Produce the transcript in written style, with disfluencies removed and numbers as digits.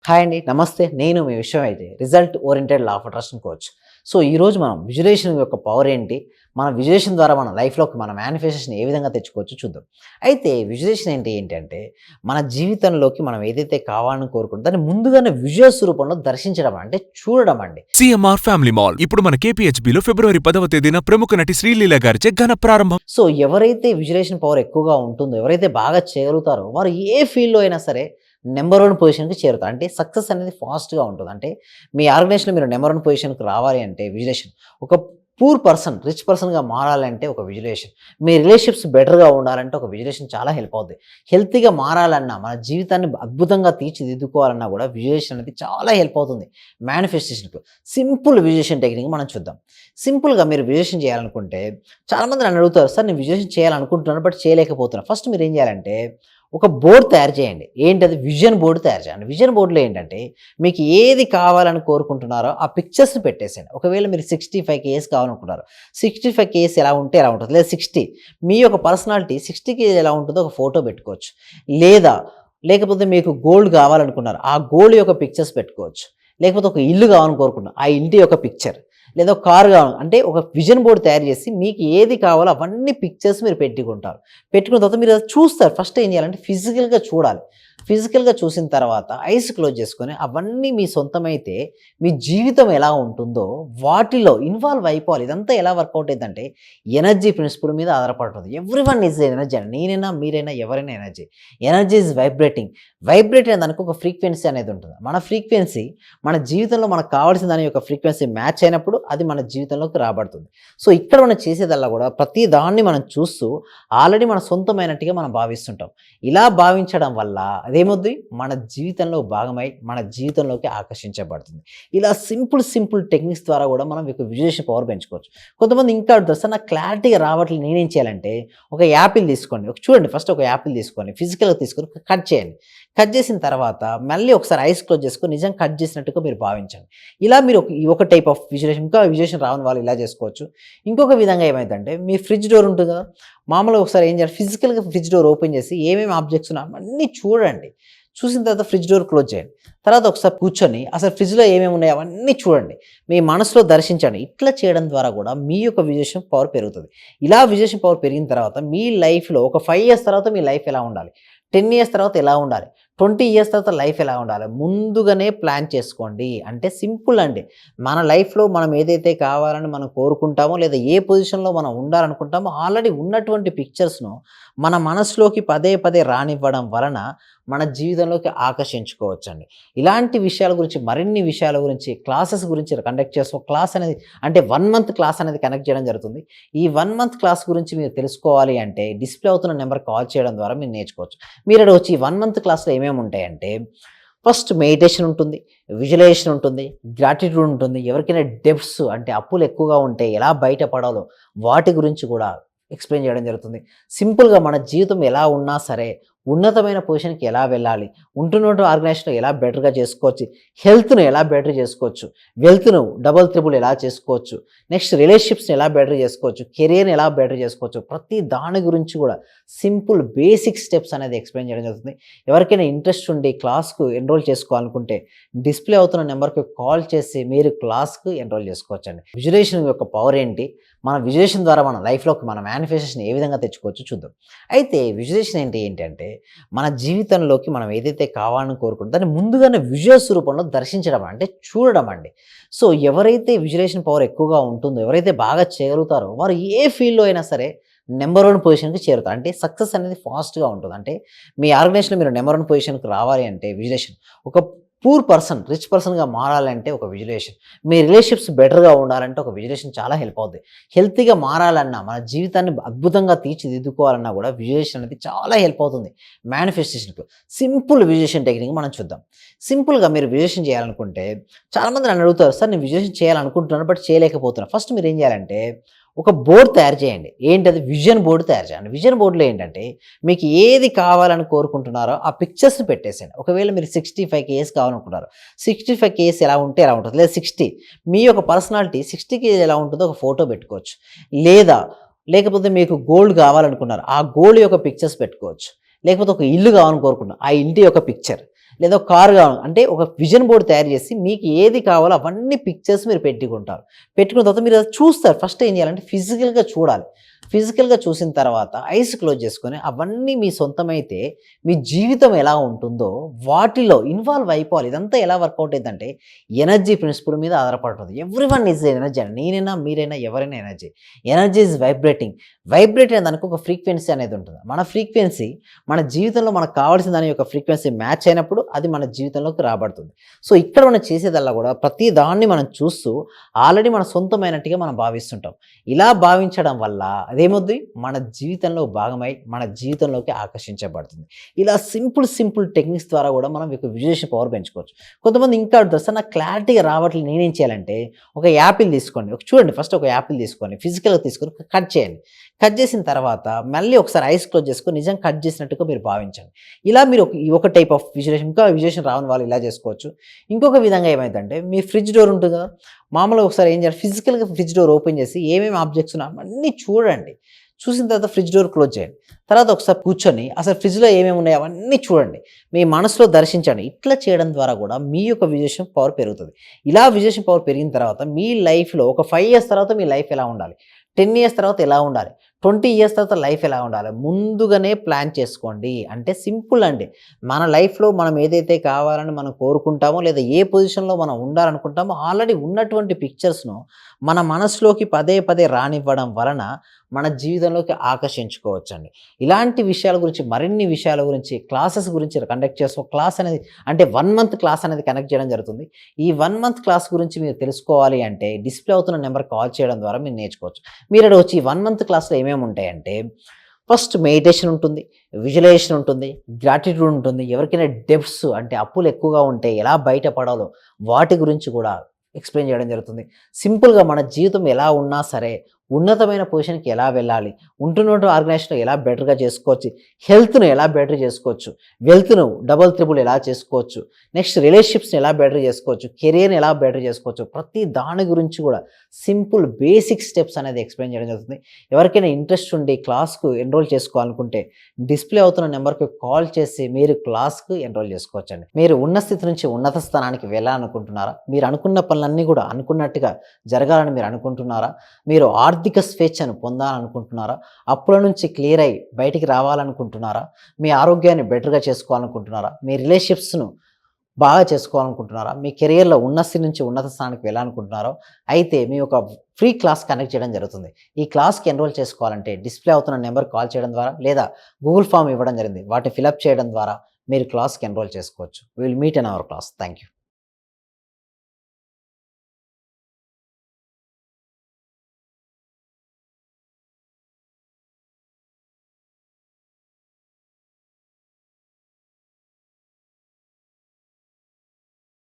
Hi అండి. నమస్తే. నేను మీ విషయం అయితే result oriented law of attraction coach. So, ఈరోజు మనం విజువలైజేషన్ యొక్క పవర్ ఏంటి? మన విజువలైజేషన్ ద్వారా మన లైఫ్‌లోకి మన మేనిఫెస్టేషన్ ఏ విధంగా తెచ్చుకోవచ్చో చూద్దాం. అయితే విజువలైజేషన్ ఏంటంటే మన జీవితంలోకి మనం ఏదైతే కావాలని కోరుకుంటామో దాన్ని ముందుగానే విజువల్స్ రూపంలో దర్శించడం అంటే చూడడం అండి. సిఎంఆర్ ఫ్యామిలీ మాల్ ఇప్పుడు మన కేపీహెచ్బిలో ఫిబ్రవరి 10వ తేదీన ప్రముఖ నటి శ్రీలీల గారిచే ఘన ప్రారంభం. సో, ఎవరైతే విజువలైజేషన్ పవర్ ఎక్కువగా ఉంటుందో, ఎవరైతే బాగా చేయగలుగుతారో వారు ఏ ఫీల్డ్‌లో అయినా సరే నంబర్ 1 పొజిషన్‌కి చేరుతారు. అంటే సక్సెస్ అనేది ఫాస్ట్‌గా ఉంటుంది. అంటే మీ ఆర్గనైజేషన్‌లో మీరు నంబర్ 1 పొజిషన్‌కి రావాలి అంటే విజువలైజేషన్. ఒక పూర్ పర్సన్ రిచ్ పర్సన్‌గా మారాలంటే ఒక విజువలైజేషన్. మీ రిలేషన్‌షిప్స్ బెటర్‌గా ఉండాలంటే ఒక విజువలైజేషన్ చాలా హెల్ప్ అవుద్ది. హెల్తీగా మారాలన్నా, మన జీవితాన్ని అద్భుతంగా తీర్చిదిద్దుకోవాలన్నా కూడా విజువలైజేషన్ అనేది చాలా హెల్ప్ అవుతుంది మేనిఫెస్టేషన్‌కు. సింపుల్ విజువలైజేషన్ టెక్నిక్ మనం చూద్దాం. సింపుల్‌గా మీరు విజువలైజేషన్ చేయాలనుకుంటే చాలామంది నన్ను అడుగుతారు, సార్ నేను విజువలైజేషన్ చేయాలనుకుంటున్నాను బట్ చేయలేకపోతున్నా. ఫస్ట్ మీరు ఏం చేయాలంటే ఒక బోర్డ్ తయారు చేయండి. ఏంటది? విజన్ బోర్డ్ తయారు చేయండి. విజన్ బోర్డ్‌లో ఏంటంటే మీకు ఏది కావాలని కోరుకుంటున్నారో ఆ పిక్చర్స్‌ని పెట్టేసేయండి. ఒకవేళ మీరు 65 కేఎస్ కావాలనుకుంటున్నారు. 65 కేఎస్ ఎలా ఉంటే ఎలా ఉంటుంది. లేదా 60 మీ యొక్క పర్సనాలిటీ 60 కేజీ ఎలా ఉంటుందో ఒక ఫోటో పెట్టుకోవచ్చు. లేకపోతే మీకు గోల్డ్ కావాలనుకున్నారు. ఆ గోల్డ్ యొక్క పిక్చర్స్ పెట్టుకోవచ్చు. లేకపోతే ఒక ఇల్లు కావాలని కోరుకున్నారు. ఆ ఇంటి యొక్క పిక్చర్. లేదా ఒక కారు కావాలి అంటే ఒక విజన్ బోర్డ్ తయారు చేసి మీకు ఏది కావాలో అవన్నీ పిక్చర్స్ మీరు పెట్టుకుంటారు. పెట్టుకున్న తర్వాత మీరు అది చూస్తారు. ఫస్ట్ ఏం చేయాలంటే ఫిజికల్‌గా చూడాలి. ఫిజికల్‌గా చూసిన తర్వాత ఐస్ క్లోజ్ చేసుకొని అవన్నీ మీ సొంతమైతే మీ జీవితం ఎలా ఉంటుందో వాటిలో ఇన్వాల్వ్ అయిపోవాలి. ఇదంతా ఎలా వర్కౌట్ అయిద్దంటే ఎనర్జీ ప్రిన్సిపల్ మీద ఆధారపడుతుంది. ఎవ్రీవన్ ఈజ్ ఎనర్జీ అండి. నేనైనా, మీరైనా, ఎవరైనా energy. Energy is vibrating. Vibrate అనే దానికి ఒక ఫ్రీక్వెన్సీ అనేది ఉంటుంది. మన ఫ్రీక్వెన్సీ మన జీవితంలో మనకు కావాల్సిన దాని యొక్క ఫ్రీక్వెన్సీ మ్యాచ్ అయినప్పుడు అది మన జీవితంలోకి రాబడుతుంది. సో, ఇక్కడ మనం చేసేదల్లా కూడా ప్రతి దాన్ని మనం చూస్తూ ఆల్రెడీ మన సొంతమైనట్టుగా మనం భావిస్తుంటాం. ఇలా భావించడం వల్ల అదేమవుద్ది? మన జీవితంలో భాగమై మన జీవితంలోకి ఆకర్షించబడుతుంది. ఇలా సింపుల్ టెక్నిక్స్ ద్వారా కూడా మనం యొక్క విజువలైజేషన్ పవర్ పెంచుకోవచ్చు. కొంతమంది ఇంకా అడుగుతారు, సార్ నాకు క్లారిటీగా రావట్లేదు నేనేం చేయాలంటే ఒక యాపిల్ తీసుకోండి. చూడండి, ఫస్ట్ ఒక యాపిల్ తీసుకొని ఫిజికల్‌గా తీసుకొని కట్ చేయండి. కట్ చేసిన తర్వాత మళ్ళీ ఒకసారి ఐస్ క్లోజ్ చేసుకొని నిజంగా కట్ చేసినట్టుగా మీరు భావించండి. ఇలా మీరు ఒక టైప్ ఆఫ్ విజువలైజేషన్. ఇంకా విజువలైజేషన్ రాని వాళ్ళు ఇలా చేసుకోవచ్చు. ఇంకొక విధంగా ఏమైందంటే మీ ఫ్రిడ్జ్ డోర్ ఉంటుంది కదా, మామూలుగా ఒకసారి ఏం చేయాలి, ఫిజికల్‌గా ఫ్రిడ్జ్ డోర్ ఓపెన్ చేసి ఏమేమి ఆబ్జెక్ట్స్ ఉన్నాయో అన్నీ చూడండి. చూసిన తర్వాత ఫ్రిడ్జ్ డోర్ క్లోజ్ చేయండి. తర్వాత ఒకసారి కూర్చొని అసలు ఫ్రిడ్జ్‌లో ఏమేమి ఉన్నాయో అవన్నీ చూడండి. మీ మనసులో దర్శించండి. ఇట్లా చేయడం ద్వారా కూడా మీ యొక్క విజువలైజేషన్ పవర్ పెరుగుతుంది. ఇలా విజువలైజేషన్ పవర్ పెరిగిన తర్వాత మీ లైఫ్‌లో ఒక 5 ఇయర్స్ తర్వాత మీ లైఫ్ ఎలా ఉండాలి, 10 ఇయర్స్ తర్వాత ఎలా ఉండాలి, 20 ఇయర్స్ తర్వాత లైఫ్ ఎలా ఉండాలి ముందుగానే ప్లాన్ చేసుకోండి. అంటే సింపుల్ అండి. మన లైఫ్‌లో మనం ఏదైతే కావాలని మనం కోరుకుంటామో లేదా ఏ పొజిషన్‌లో మనం ఉండాలనుకుంటామో ఆల్రెడీ ఉన్నటువంటి పిక్చర్స్‌ను మన మనసులోకి పదే పదే రానివ్వడం వలన మన జీవితంలోకి ఆకర్షించుకోవచ్చండి. ఇలాంటి విషయాల గురించి మరిన్ని విషయాల గురించి క్లాసెస్ గురించి కండక్ట్ చేస్తాం. క్లాస్ అనేది అంటే 1 మంత్ క్లాస్ అనేది కండక్ట్ చేయడం జరుగుతుంది. ఈ 1 మంత్ క్లాస్ గురించి మీరు తెలుసుకోవాలి అంటే డిస్‌ప్లే అవుతున్న నెంబర్‌కి కాల్ చేయడం ద్వారా మీరు నేర్చుకోవచ్చు. మీరు అడగొచ్చు, ఈ 1 మంత్ క్లాస్‌లో ఏమేమి ఉంటాయంటే ఫస్ట్ మెడిటేషన్ ఉంటుంది, విజువలైజేషన్ ఉంటుంది, గ్రాటిట్యూడ్ ఉంటుంది. ఎవరికైనా డెబ్ట్స్ అంటే అప్పులు ఎక్కువగా ఉంటే ఎలా బయటపడాలో వాటి గురించి కూడా ఎక్స్‌ప్లెయిన్ చేయడం జరుగుతుంది. సింపుల్‌గా మన జీవితం ఎలా ఉన్నా సరే ఉన్నతమైన పొజిషన్‌కి ఎలా వెళ్ళాలి, ఉంటున్న ఆర్గనైజేషన్‌లో ఎలా బెటర్‌గా చేసుకోవచ్చు, హెల్త్‌ను ఎలా బెటర్ చేసుకోవచ్చు, వెల్త్‌ను డబుల్ త్రిబుల్ ఎలా చేసుకోవచ్చు, నెక్స్ట్ రిలేషన్‌షిప్స్‌ని ఎలా బెటర్ చేసుకోవచ్చు, కెరియర్‌ని ఎలా బెటర్ చేసుకోవచ్చు, ప్రతి దాని గురించి కూడా సింపుల్ బేసిక్ స్టెప్స్ అనేది ఎక్స్‌ప్లెయిన్ చేయడం జరుగుతుంది. ఎవరికైనా ఇంట్రెస్ట్ ఉండి క్లాస్‌కు ఎన్రోల్ చేసుకోవాలనుకుంటే డిస్‌ప్లే అవుతున్న నెంబర్‌కి కాల్ చేసి మీరు క్లాస్‌కు ఎన్రోల్ చేసుకోవచ్చండి. విజువలైజేషన్ యొక్క పవర్ ఏంటి? మన విజువలైజేషన్ ద్వారా మన లైఫ్‌లోకి మన మేనిఫెస్టేషన్ ఏ విధంగా తెచ్చుకోవచ్చో చూద్దాం. అయితే విజువలైజేషన్ ఏంటంటే మన జీవితంలోకి మనం ఏదైతే కావాలని కోరుకుంటామో దాన్ని ముందుగానే విజువల్స్ రూపంలో దర్శించడం అంటే చూడడం అండి. సో, ఎవరైతే విజువలైజేషన్ పవర్ ఎక్కువగా ఉంటుందో, ఎవరైతే బాగా చేయగలుగుతారో వారు ఏ ఫీల్డ్‌లో అయినా సరే నంబర్ 1 పొజిషన్‌కి చేరుతారు. అంటే సక్సెస్ అనేది ఫాస్ట్‌గా ఉంటుంది. అంటే మీ ఆర్గనైజేషన్‌లో మీరు నంబర్ 1 పొజిషన్‌కి రావాలి అంటే విజువలైజేషన్. ఒక పూర్ పర్సన్ రిచ్ పర్సన్‌గా మారాలంటే ఒక విజువలైజేషన్. మీ రిలేషన్‌షిప్స్ బెటర్‌గా ఉండాలంటే ఒక విజువలైజేషన్ చాలా హెల్ప్ అవుద్ది. హెల్తీగా మారాలన్నా, మన జీవితాన్ని అద్భుతంగా తీర్చిదిద్దుకోవాలన్నా కూడా విజువలైజేషన్ అనేది చాలా హెల్ప్ అవుతుంది మేనిఫెస్టేషన్‌కు. సింపుల్ విజువలైజేషన్ టెక్నిక్ మనం చూద్దాం. సింపుల్‌గా మీరు విజువలైజేషన్ చేయాలనుకుంటే చాలామంది నన్ను అడుగుతారు, సార్ నేను విజువలైజేషన్ చేయాలనుకుంటున్నాను బట్ చేయలేకపోతున్నా. ఫస్ట్ మీరు ఏం చేయాలంటే ఒక బోర్డ్ తయారు చేయండి. ఏంటది? విజన్ బోర్డ్ తయారు చేయండి. విజన్ బోర్డ్‌లో ఏంటంటే మీకు ఏది కావాలని కోరుకుంటున్నారో ఆ పిక్చర్స్‌ని పెట్టేసేయండి. ఒకవేళ మీరు 65 కేఎస్ కావాలనుకుంటున్నారు. 65 కేఎస్ ఎలా ఉంటే ఎలా ఉంటుంది. లేదా 60 మీ యొక్క పర్సనాలిటీ 60 కేజీ ఎలా ఉంటుందో ఒక ఫోటో పెట్టుకోవచ్చు. లేకపోతే మీకు గోల్డ్ కావాలనుకున్నారు. ఆ గోల్డ్ యొక్క పిక్చర్స్ పెట్టుకోవచ్చు. లేకపోతే ఒక ఇల్లు కావాలని కోరుకుంటున్నాం, ఆ ఇంటి యొక్క పిక్చర్, లేదా ఒక కారు కావాలి అంటే ఒక విజన్ బోర్డ్ తయారు చేసి మీకు ఏది కావాలో అవన్నీ పిక్చర్స్ మీరు పెట్టుకుంటారు. పెట్టుకున్న తర్వాత మీరు అది చూస్తారు. ఫస్ట్ ఏం చేయాలంటే ఫిజికల్గా చూడాలి. ఫిజికల్గా చూసిన తర్వాత ఐస్ క్లోజ్ చేసుకొని అవన్నీ మీ సొంతమైతే మీ జీవితం ఎలా ఉంటుందో వాటిలో ఇన్వాల్వ్ అయిపోవాలి. ఇదంతా ఎలా వర్కౌట్ అయిందంటే ఎనర్జీ ప్రిన్సిపల్ మీద ఆధారపడుతుంది. ఎవ్రీవన్ ఈజ్ ఎనర్జీ అండి. నేనైనా మీరైనా ఎవరైనా energy. Energy is vibrating. Vibrate అనే దానికి ఒక ఫ్రీక్వెన్సీ అనేది ఉంటుంది. మన ఫ్రీక్వెన్సీ మన జీవితంలో మనకు కావాల్సిన దాని యొక్క ఫ్రీక్వెన్సీ మ్యాచ్ అయినప్పుడు అది మన జీవితంలోకి రాబడుతుంది. సో ఇక్కడ మనం చేసేదల్లా కూడా ప్రతి దాన్ని మనం చూస్తూ ఆల్రెడీ మన సొంతమైనట్టుగా మనం భావిస్తుంటాం. ఇలా భావించడం వల్ల అదేమవుద్ది మన జీవితంలో భాగమై మన జీవితంలోకి ఆకర్షించబడుతుంది. ఇలా సింపుల్ టెక్నిక్స్ ద్వారా కూడా మనం యొక్క విజువలైజేషన్ పవర్ పెంచుకోవచ్చు. కొంతమంది ఇంకా అడుగుతారు, సార్ నాకు క్లారిటీగా రావట్లేదు నేనేం చేయాలంటే ఒక యాపిల్ తీసుకోండి, చూడండి ఫస్ట్ ఒక యాపిల్ తీసుకొని ఫిజికల్గా తీసుకొని కట్ చేయండి. కట్ చేసిన తర్వాత మళ్ళీ ఒకసారి ఐస్ క్లోజ్ చేసుకొని నిజంగా కట్ చేసినట్టుగా మీరు భావించండి. ఇలా మీరు ఒక టైప్ ఆఫ్ విజువలైజేషన్, ఇంకా విజువలైజేషన్ రాని వాళ్ళు ఇలా చేసుకోవచ్చు. ఇంకొక విధంగా ఏమైందంటే మీ ఫ్రిడ్జ్ డోర్ ఉంటుంది కదా, మామూలుగా ఒకసారి ఏం చేయాలి, ఫిజికల్గా ఫ్రిడ్జ్ డోర్ ఓపెన్ చేసి ఏమేమి ఆబ్జెక్ట్స్ ఉన్నాయో అవన్నీ చూడండి. చూసిన తర్వాత ఫ్రిడ్జ్ డోర్ క్లోజ్ చేయండి. తర్వాత ఒకసారి కూర్చొని అసలు ఫ్రిడ్జ్లో ఏమేమి ఉన్నాయో అవన్నీ చూడండి, మీ మనసులో దర్శించండి. ఇట్లా చేయడం ద్వారా కూడా మీ యొక్క విజువలైజేషన్ పవర్ పెరుగుతుంది. ఇలా విజువలైజేషన్ పవర్ పెరిగిన తర్వాత మీ లైఫ్లో ఒక 5 years తర్వాత మీ లైఫ్ ఎలా ఉండాలి, 10 years తర్వాత ఎలా ఉండాలి, 20 years తర్వాత లైఫ్ ఎలా ఉండాలి ముందుగానే ప్లాన్ చేసుకోండి. అంటే సింపుల్ అండి. మన లైఫ్లో మనం ఏదైతే కావాలని మనం కోరుకుంటామో లేదా ఏ పొజిషన్లో మనం ఉండాలనుకుంటామో ఆల్రెడీ ఉన్నటువంటి పిక్చర్స్ను మన మనసులోకి పదే రానివ్వడం వలన మన జీవితంలోకి ఆకర్షించుకోవచ్చండి. ఇలాంటి విషయాల గురించి మరిన్ని విషయాల గురించి క్లాసెస్ గురించి కండక్ట్ చేస్తాం. క్లాస్ అనేది అంటే 1 month క్లాస్ అనేది కనెక్ట్ చేయడం జరుగుతుంది. ఈ 1 month క్లాస్ గురించి మీరు తెలుసుకోవాలి అంటే డిస్ప్లే అవుతున్న నెంబర్ కాల్ చేయడం ద్వారా మీరు నేర్చుకోవచ్చు. మీరు అడగవచ్చు ఈ 1 month క్లాస్లో ఏమేమి ఉంటాయంటే ఫస్ట్ మెడిటేషన్ ఉంటుంది, విజువలైజేషన్ ఉంటుంది, గ్రాటిట్యూడ్ ఉంటుంది. ఎవరికైనా డెబ్ట్స్ అంటే అప్పులు ఎక్కువగా ఉంటే ఎలా బయటపడాలో వాటి గురించి కూడా ఎక్స్ప్లెయిన్ చేయడం జరుగుతుంది. సింపుల్గా మన జీవితం ఎలా ఉన్నా సరే ఉన్నతమైన పొజిషన్కి ఎలా వెళ్ళాలి, ఉంటున్న ఆర్గనైజేషన్లో ఎలా బెటర్గా చేసుకోవచ్చు, హెల్త్ను ఎలా బెటర్ చేసుకోవచ్చు, వెల్త్ను డబుల్ త్రిబుల్ ఎలా చేసుకోవచ్చు, నెక్స్ట్ రిలేషన్షిప్స్ని ఎలా బెటర్ చేసుకోవచ్చు, కెరియర్ని ఎలా బెటర్ చేసుకోవచ్చు, ప్రతి దాని గురించి కూడా సింపుల్ బేసిక్ స్టెప్స్ అనేది ఎక్స్ప్లెయిన్ చేయడం జరుగుతుంది. ఎవరికైనా ఇంట్రెస్ట్ ఉండి క్లాస్కు ఎన్రోల్ చేసుకోవాలనుకుంటే డిస్ప్లే అవుతున్న నెంబర్కి కాల్ చేసి మీరు క్లాస్కు ఎన్రోల్ చేసుకోవచ్చండి. మీరు ఉన్న స్థితి నుంచి ఉన్నత స్థానానికి వెళ్ళాలనుకుంటున్నారా, మీరు అనుకున్న పనులన్నీ కూడా అనుకున్నట్టుగా జరగాలని మీరు అనుకుంటున్నారా, మీరు ఆర్థిక స్వేచ్ఛను పొందాలనుకుంటున్నారా, అప్పుల నుంచి క్లియర్ అయ్యి బయటికి రావాలనుకుంటున్నారా, మీ ఆరోగ్యాన్ని బెటర్గా చేసుకోవాలనుకుంటున్నారా, మీ రిలేషన్షిప్స్ను బాగా చేసుకోవాలనుకుంటున్నారా, మీ కెరియర్లో ఉన్న స్థితి నుంచి ఉన్నత స్థానానికి వెళ్ళాలనుకుంటున్నారో అయితే మీ ఒక ఫ్రీ క్లాస్ కనెక్ట్ చేయడం జరుగుతుంది. ఈ క్లాస్కి ఎన్రోల్ చేసుకోవాలంటే డిస్ప్లే అవుతున్న నెంబర్ కాల్ చేయడం ద్వారా లేదా గూగుల్ ఫామ్ ఇవ్వడం జరిగింది, వాటిని ఫిలప్ చేయడం ద్వారా మీరు క్లాస్కి ఎన్రోల్ చేసుకోవచ్చు. Will meet in our class. Thank you.